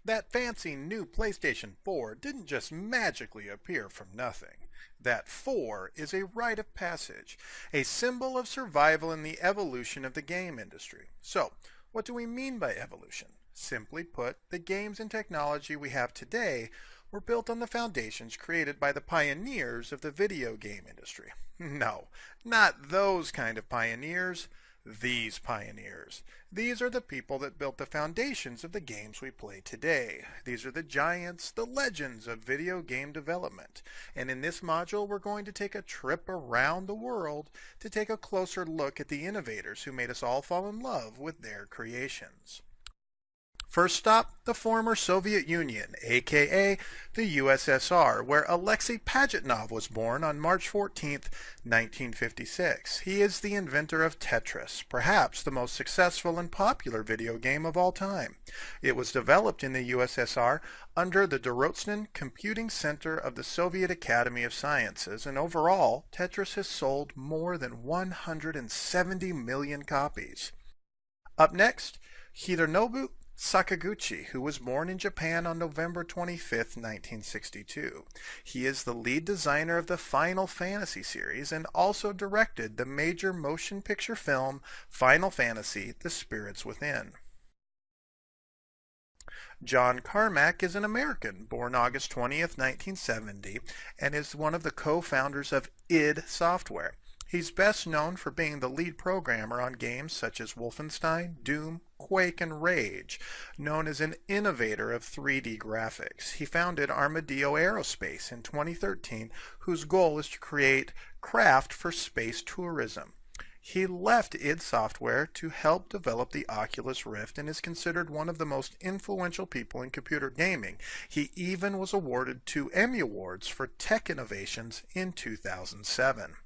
That fancy new PlayStation 4 didn't just magically appear from nothing. That 4 is a rite of passage, a symbol of survival in the evolution of the game industry. So, what do we mean by evolution? Simply put, the games and technology we have today were built on the foundations created by the pioneers of the video game industry. No, not those kind of pioneers. These pioneers. These are the people that built the foundations of the games we play today. These are the giants, the legends of video game development. And in this module, we're going to take a trip around the world to take a closer look at the innovators who made us all fall in love with their creations. First stop, the former Soviet Union, aka the USSR, where Alexei Pajitnov was born on March 14, 1956. He is the inventor of Tetris, perhaps the most successful and popular video game of all time. It was developed in the USSR under the Dorotsin Computing Center of the Soviet Academy of Sciences, and overall, Tetris has sold more than 170 million copies. Up next, Hironobu Sakaguchi, who was born in Japan on November 25, 1962. He is the lead designer of the Final Fantasy series and also directed the major motion picture film Final Fantasy: The Spirits Within. John Carmack is an American, born August 20, 1970, and is one of the co-founders of id Software. He's best known for being the lead programmer on games such as Wolfenstein, Doom, Quake, and Rage, known as an innovator of 3D graphics. He founded Armadillo Aerospace in 2013, whose goal is to create craft for space tourism. He left id Software to help develop the Oculus Rift and is considered one of the most influential people in computer gaming. He even was awarded 2 Emmy Awards for tech innovations in 2007.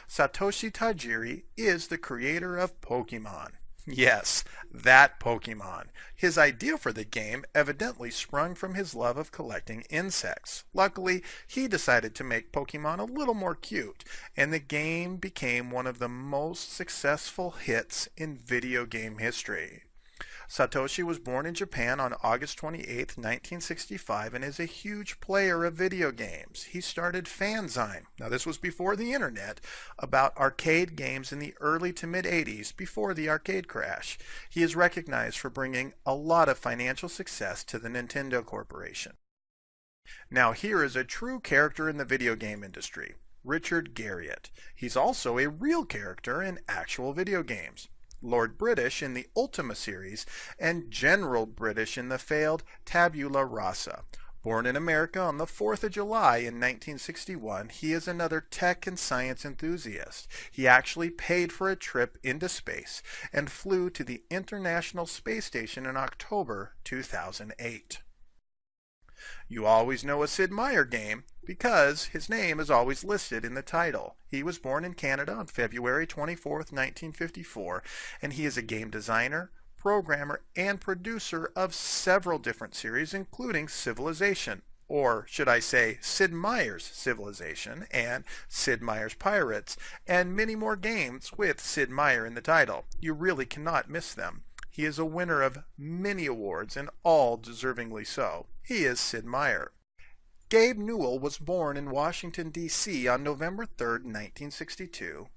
Satoshi Tajiri is the creator of Pokemon. Yes, that Pokemon. His idea for the game evidently sprung from his love of collecting insects. Luckily, he decided to make Pokemon a little more cute, and the game became one of the most successful hits in video game history. Satoshi was born in Japan on August 28, 1965, and is a huge player of video games. He started Fanzine, now this was before the internet, about arcade games in the early to mid-80s before the arcade crash. He is recognized for bringing a lot of financial success to the Nintendo Corporation. Now here is a true character in the video game industry, Richard Garriott. He's also a real character in actual video games. Lord British in the Ultima series, and General British in the failed Tabula Rasa. Born in America on the 4th of July in 1961, he is another tech and science enthusiast. He actually paid for a trip into space and flew to the International Space Station in October 2008. You always know a Sid Meier game because his name is always listed in the title. He was born in Canada on February 24, 1954, and he is a game designer, programmer, and producer of several different series, including Civilization, or should I say Sid Meier's Civilization and Sid Meier's Pirates, and many more games with Sid Meier in the title. You really cannot miss them. He is a winner of many awards, and all deservingly so. He is Sid Meier. Gabe Newell was born in Washington, D.C. on November 3, 1962,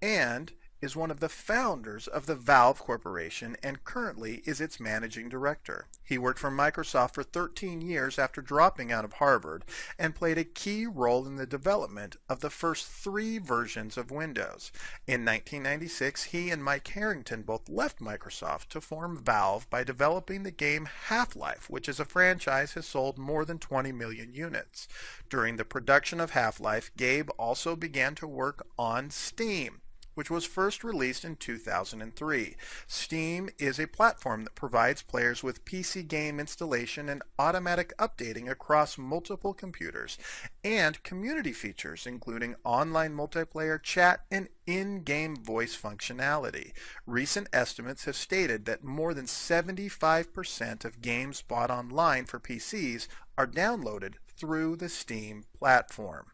and is one of the founders of the Valve Corporation and currently is its managing director. He worked for Microsoft for 13 years after dropping out of Harvard and played a key role in the development of the first 3 versions of Windows. In 1996, he and Mike Harrington both left Microsoft to form Valve by developing the game Half-Life, which as a franchise has sold more than 20 million units. During the production of Half-Life, Gabe also began to work on Steam, which was first released in 2003. Steam is a platform that provides players with PC game installation and automatic updating across multiple computers, and community features including online multiplayer chat and in-game voice functionality. Recent estimates have stated that more than 75% of games bought online for PCs are downloaded through the Steam platform.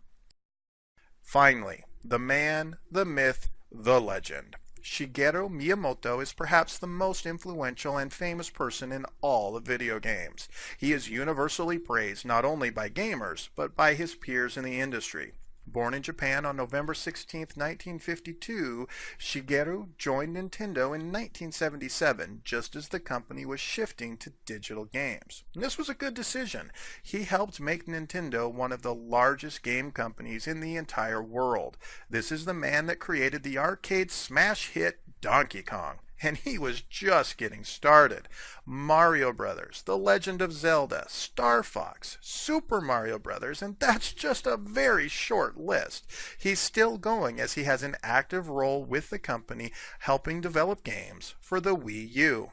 Finally, the man, the myth, the legend. Shigeru Miyamoto is perhaps the most influential and famous person in all of video games. He is universally praised not only by gamers, but by his peers in the industry. Born in Japan on November 16, 1952, Shigeru joined Nintendo in 1977, just as the company was shifting to digital games. And this was a good decision. He helped make Nintendo one of the largest game companies in the entire world. This is the man that created the arcade smash hit Donkey Kong. And he was just getting started. Mario Brothers, The Legend of Zelda, Star Fox, Super Mario Brothers, and that's just a very short list. He's still going as he has an active role with the company helping develop games for the Wii U.